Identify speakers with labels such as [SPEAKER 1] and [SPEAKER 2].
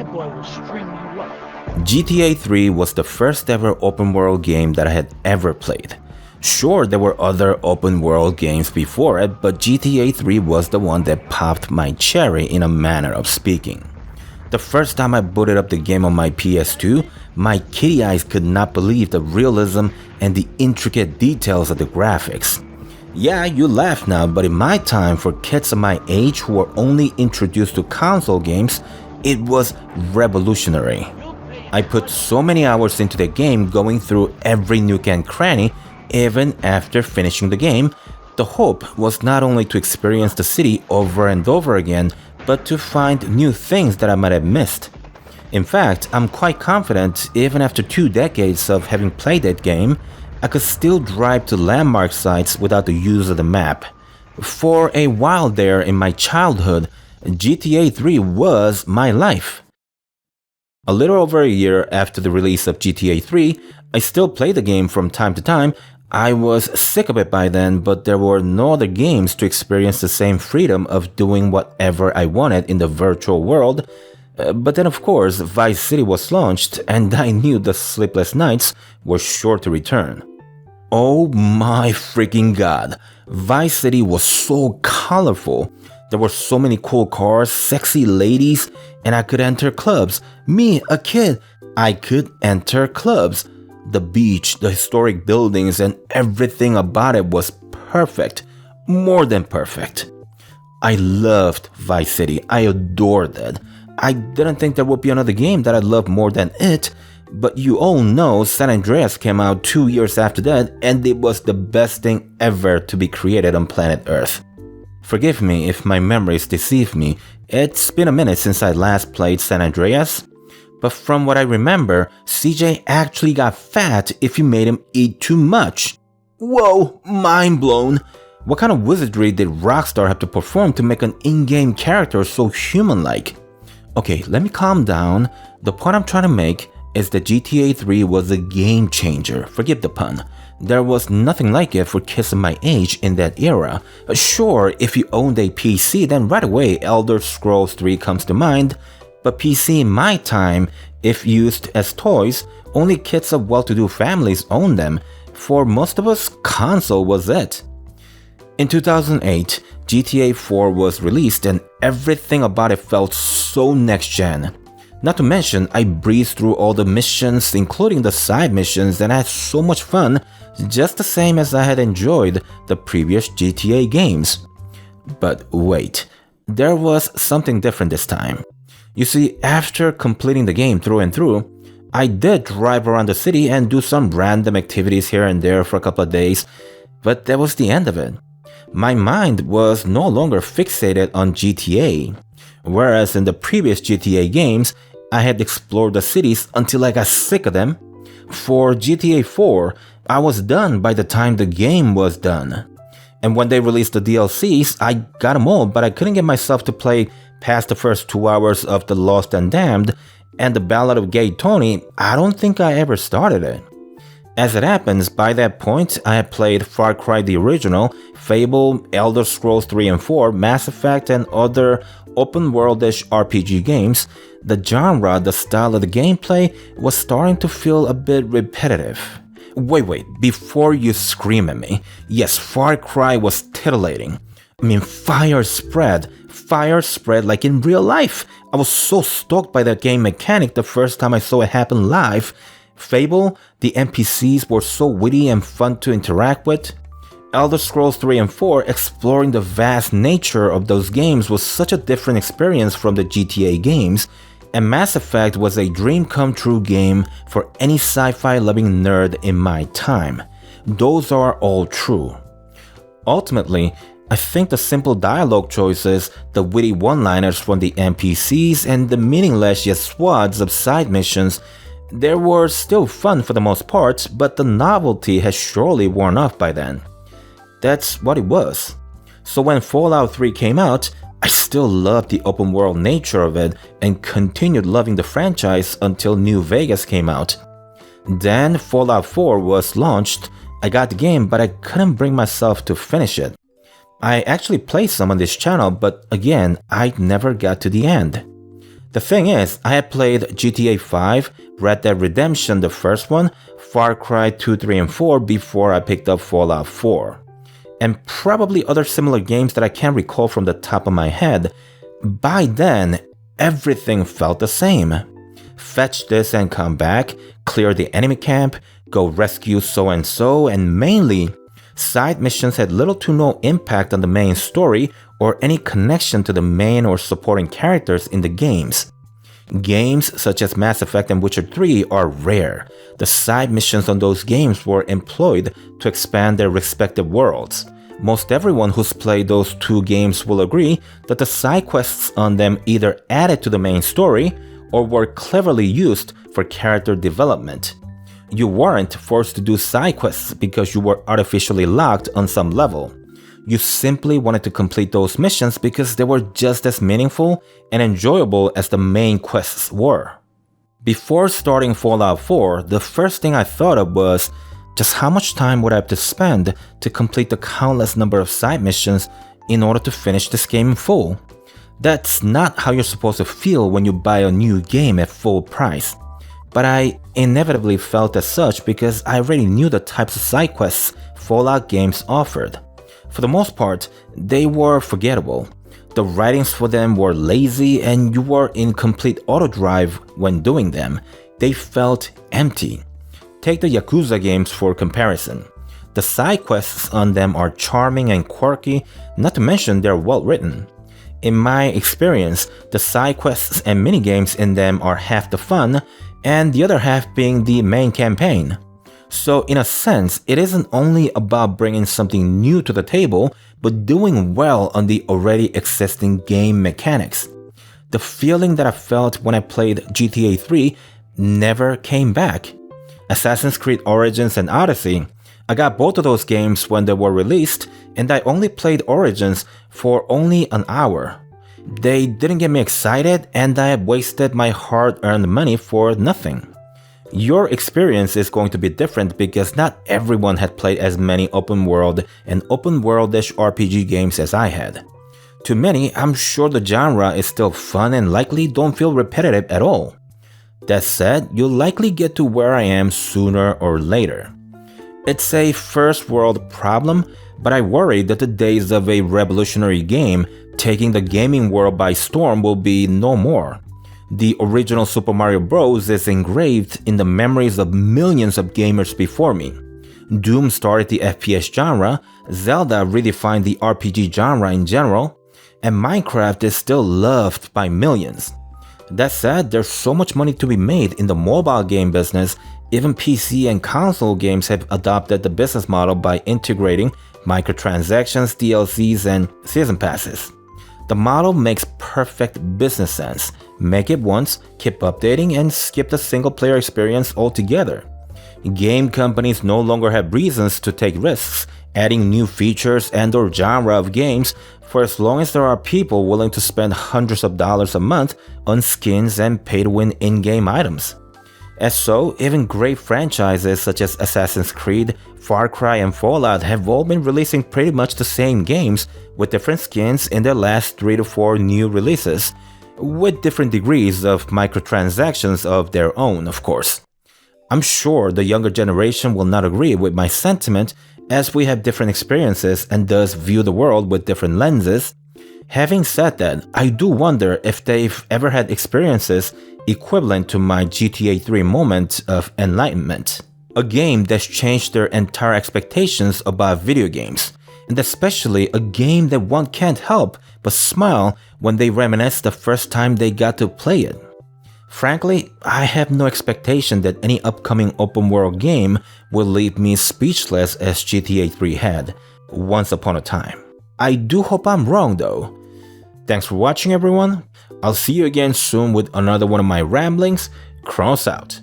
[SPEAKER 1] my boy will string you up.
[SPEAKER 2] GTA 3 was the first ever open world game that I had ever played. Sure, there were other open world games before it, but GTA 3 was the one that popped my cherry in a manner of speaking. The first time I booted up the game on my PS2, my kitty eyes could not believe the realism and the intricate details of the graphics. Yeah, you laugh now, but in my time, for kids of my age who were only introduced to console games, it was revolutionary. I put so many hours into the game, going through every nook and cranny. Even after finishing the game, the hope was not only to experience the city over and over again, but to find new things that I might have missed. In fact, I'm quite confident, even after 2 decades of having played that game, I could still drive to landmark sites without the use of the map. For a while there in my childhood, GTA 3 was my life. A little over a year after the release of GTA 3, I still play the game from time to time. I was sick of it by then, but there were no other games to experience the same freedom of doing whatever I wanted in the virtual world. But then of course, Vice City was launched, and I knew the sleepless nights were sure to return. Oh my freaking god, Vice City was so colorful. There were so many cool cars, sexy ladies, and I could enter clubs. Me, a kid, I could enter clubs. The beach, the historic buildings, and everything about it was perfect. More than perfect. I loved Vice City. I adored it. I didn't think there would be another game that I loved more than it, but you all know San Andreas came out 2 years after that, and it was the best thing ever to be created on planet Earth. Forgive me if my memories deceive me. It's been a minute since I last played San Andreas. But from what I remember, CJ actually got fat if you made him eat too much. Whoa, mind blown. What kind of wizardry did Rockstar have to perform to make an in-game character so human-like? Okay, let me calm down. The point I'm trying to make is that GTA 3 was a game changer. Forgive the pun. There was nothing like it for kids of my age in that era. Sure, if you owned a PC, then right away Elder Scrolls 3 comes to mind. But PC in my time, if used as toys, only kids of well-to-do families owned them. For most of us, console was it. In 2008, GTA 4 was released and everything about it felt so next-gen. Not to mention, I breezed through all the missions, including the side missions, and I had so much fun, just the same as I had enjoyed the previous GTA games. But wait, there was something different this time. You see, after completing the game through and through, I did drive around the city and do some random activities here and there for a couple of days, but that was the end of it. My mind was no longer fixated on GTA, whereas in the previous GTA games, I had explored the cities until I got sick of them. For GTA 4, I was done by the time the game was done. And when they released the DLCs, I got them all, but I couldn't get myself to play past the first 2 hours of The Lost and Damned, and the Ballad of Gay Tony, I don't think I ever started it. As it happens, by that point, I had played Far Cry the original, Fable, Elder Scrolls 3 and 4, Mass Effect, and other open-worldish RPG games. The genre, the style of the gameplay was starting to feel a bit repetitive. Wait, before you scream at me, yes, Far Cry was titillating. I mean, fire spread like in real life. I was so stoked by that game mechanic the first time I saw it happen live. Fable, the NPCs were so witty and fun to interact with. Elder Scrolls 3 and 4, exploring the vast nature of those games was such a different experience from the GTA games, and Mass Effect was a dream come true game for any sci-fi loving nerd in my time. Those are all true. Ultimately, I think the simple dialogue choices, the witty one-liners from the NPCs, and the meaningless yet swads of side missions, they were still fun for the most part, but the novelty has surely worn off by then. That's what it was. So when Fallout 3 came out, I still loved the open world nature of it and continued loving the franchise until New Vegas came out. Then Fallout 4 was launched. I got the game, but I couldn't bring myself to finish it. I actually played some on this channel, but again, I never got to the end. The thing is, I had played GTA 5, Red Dead Redemption the first one, Far Cry 2, 3, and 4 before I picked up Fallout 4. And probably other similar games that I can't recall from the top of my head. By then, everything felt the same. Fetch this and come back, clear the enemy camp, go rescue so-and-so, and mainly, side missions had little to no impact on the main story or any connection to the main or supporting characters in the games. Games such as Mass Effect and Witcher 3 are rare. The side missions on those games were employed to expand their respective worlds. Most everyone who's played those two games will agree that the side quests on them either added to the main story or were cleverly used for character development. You weren't forced to do side quests because you were artificially locked on some level. You simply wanted to complete those missions because they were just as meaningful and enjoyable as the main quests were. Before starting Fallout 4, the first thing I thought of was just how much time would I have to spend to complete the countless number of side missions in order to finish this game in full. That's not how you're supposed to feel when you buy a new game at full price. But I inevitably felt as such because I already knew the types of side quests Fallout games offered. For the most part, they were forgettable. The writings for them were lazy and you were in complete auto-drive when doing them. They felt empty. Take the Yakuza games for comparison. The side quests on them are charming and quirky, not to mention they're well written. In my experience, the side quests and minigames in them are half the fun, and the other half being the main campaign. So in a sense, it isn't only about bringing something new to the table, but doing well on the already existing game mechanics. The feeling that I felt when I played GTA 3 never came back. Assassin's Creed Origins and Odyssey, I got both of those games when they were released, and I only played Origins for only an hour. They didn't get me excited, and I had wasted my hard-earned money for nothing. Your experience is going to be different because not everyone had played as many open world and open world-ish RPG games as I had. To many, I'm sure the genre is still fun and likely don't feel repetitive at all. That said, you'll likely get to where I am sooner or later. It's a first world problem, but I worry that the days of a revolutionary game taking the gaming world by storm will be no more. The original Super Mario Bros. Is engraved in the memories of millions of gamers before me. Doom started the FPS genre, Zelda redefined the RPG genre in general, and Minecraft is still loved by millions. That said, there's so much money to be made in the mobile game business, even PC and console games have adopted the business model by integrating microtransactions, DLCs, and season passes. The model makes perfect business sense. Make it once, keep updating, and skip the single-player experience altogether. Game companies no longer have reasons to take risks, adding new features and/or genre of games for as long as there are people willing to spend hundreds of dollars a month on skins and pay-to-win in-game items. As so, even great franchises such as Assassin's Creed, Far Cry, and Fallout have all been releasing pretty much the same games with different skins in their last 3 to 4 new releases, with different degrees of microtransactions of their own, of course. I'm sure the younger generation will not agree with my sentiment as we have different experiences and thus view the world with different lenses. Having said that, I do wonder if they've ever had experiences equivalent to my GTA 3 moment of enlightenment. A game that's changed their entire expectations about video games, and especially a game that one can't help but smile when they reminisce the first time they got to play it. Frankly, I have no expectation that any upcoming open world game will leave me speechless as GTA 3 had, once upon a time. I do hope I'm wrong though. Thanks for watching everyone. I'll see you again soon with another one of my ramblings. Cross out.